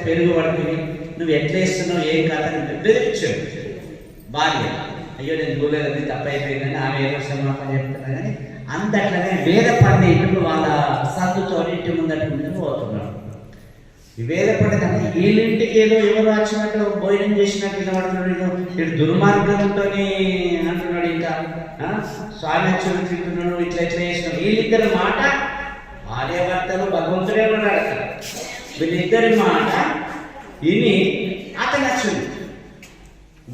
పెరుగు పడుతుంది, నువ్వు ఎట్లా ఇస్తున్నావు ఏం కాదని బెదిరించాడు భార్య. అయ్యో నేను దూలేదని తప్పైపోయిందని ఆమె ఏదో క్షమాపణ చెప్తున్నా కానీ అంతట్లనే వేద పండితుడు వాళ్ళ సద్దుతో ఇంటి ముందు పోతున్నాడు. ఈ వేద పండితుడు వీళ్ళింటికి ఏదో ఎవరు వచ్చినట్టు భోజనం చేసినట్టు వినబడుతున్నాడు. ఇటు దుర్మార్గంతో అంటున్నాడు, ఇంకా స్వామి తింటున్నాడు, ఇట్లా ఎట్లా చేసినాడు. వీళ్ళిద్దరి మాట భార్యాభర్తలు భగవంతుడే ఉన్నాడు అక్కడ. వీళ్ళిద్దరి మాట విని అతను నచ్చింది.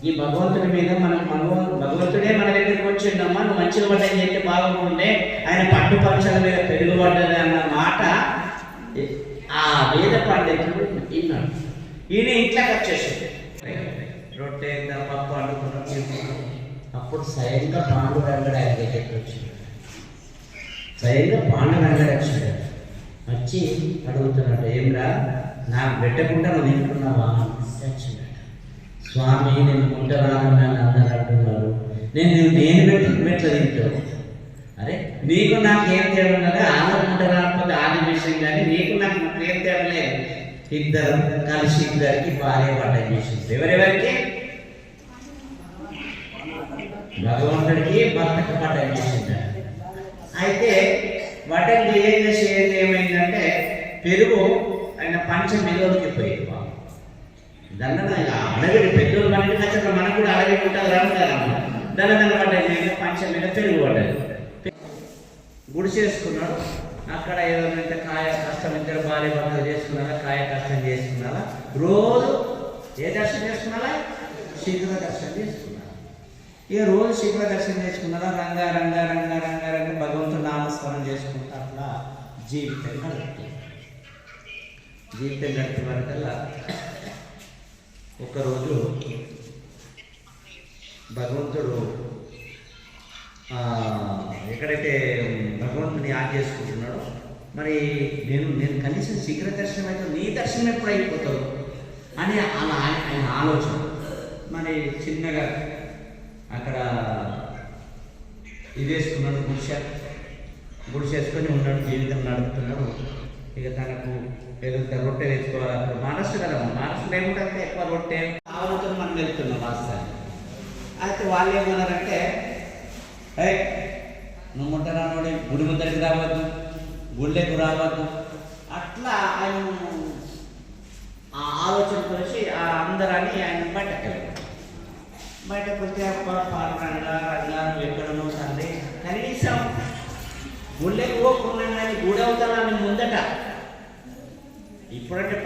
ఈ భగవంతుడి మీద భగవంతుడే మన దగ్గరికి వచ్చిందమ్మా, నువ్వు మంచిగా పడ్డని చెప్తే బాగుండే, ఆయన పట్టు పక్షాల మీద పెరుగుబడ్డది అన్న మాట ఆ వేద పండితుడు విన్నాడు. ఈయన ఇంట్లోకి వచ్చేసాడు. రొట్టె పప్పు అనుకున్నాడు. అప్పుడు స్వయంగా పాండురంగడు ఆయన దగ్గరికి వచ్చింది. స్వయంగా పాండురంగడు వచ్చాడు. వచ్చి అడుగుతున్నాడు, ఏమిరా నాకు పెట్టకుండా నువ్వు తింటున్నావా? వచ్చిందట. స్వామి నేను ముట్టరాను అందరూ అంటున్నారు, నేను పెట్టి తింటావు. అరే నీకు నాకు ఏం తేడా ఉన్నది? ఆంధ్ర ముట్టరాకపోతే ఆది విషయం, కానీ నీకు నాకు ఏం తేడా లేదు. ఇద్దరు కలిసి ఇద్దరికి భార్య పడ్డం చేసింది. ఎవరెవరికి? భగవంతుడికి భర్తకు పడ్డం చేసింది. అయితే వడ్డం ఏమైందంటే పెరుగు ఆయన పంచం మెలోకి పోయింది. దండన అడగడి పెద్దోళ్ళు మన ఇంటికి వచ్చినప్పుడు మనకు కూడా అడగడి ఉంటుంది రాను. దండన పడ్డది, పంచం మీద పెరుగు పడ్డది. గుడి చేసుకున్నాడు. అక్కడ ఏదో కాయ కష్టం, ఇద్దరు భార్య భర్తలు చేసుకున్నారా, కాయ కష్టం చేసుకున్నారా, రోజు ఏ దర్శనం చేసుకున్నారా? శీఘ్ర దర్శనం చేసుకున్నారు. ఇక రోజు శీఘ్ర దర్శనం చేసుకున్నారా, రంగా రంగా రంగా రంగా రంగా భగవంతుడు నామస్మరణ చేసుకుంటా అట్లా జీవితం గడుపుతుంది. జీవితం గడిపే వరకల్లా ఒకరోజు భగవంతుడు ఎక్కడైతే భగవంతుని యాद చేసుకుంటున్నాడో, మరి నేను కనీసం శీఘ్ర దర్శనం అయితే నీ దర్శనం ఎప్పుడు అయిపోతావు అని అలా ఆయన ఆలోచన. మరి చిన్నగా అక్కడ ఇది వేసుకున్నాడు, గుడిసేసుకొని ఉన్నాడు, జీవితం నడుపుతున్నాడు. ఇక తనకు ఏదో రొట్టె తెచ్చుకోవాలి. అప్పుడు మహారాష్ట్ర కదా, మహారాష్ట్రలో ఏమిటంటే ఎక్కువ రొట్టె ఆవులతో మనం వెళ్తున్నాం వాస్తవాన్ని. అయితే వాళ్ళు ఏమన్నారంటే, నువ్వు ముట్టరానోడి గుడి ముందరికి రావద్దు, గుళ్ళకు రావద్దు. అట్లా ఆయన ఆ ఆలోచన కలిసి అందరాన్ని ఆయన బయటకు వెళ్ళాడు. బయటకు వస్తే రంగా నువ్వు ఎక్కడనో తండ్రి, కనీసం గుళ్ళకు పోకున్నాను కానీ గుడి అవుతానని ముందట. ఇప్పుడంటే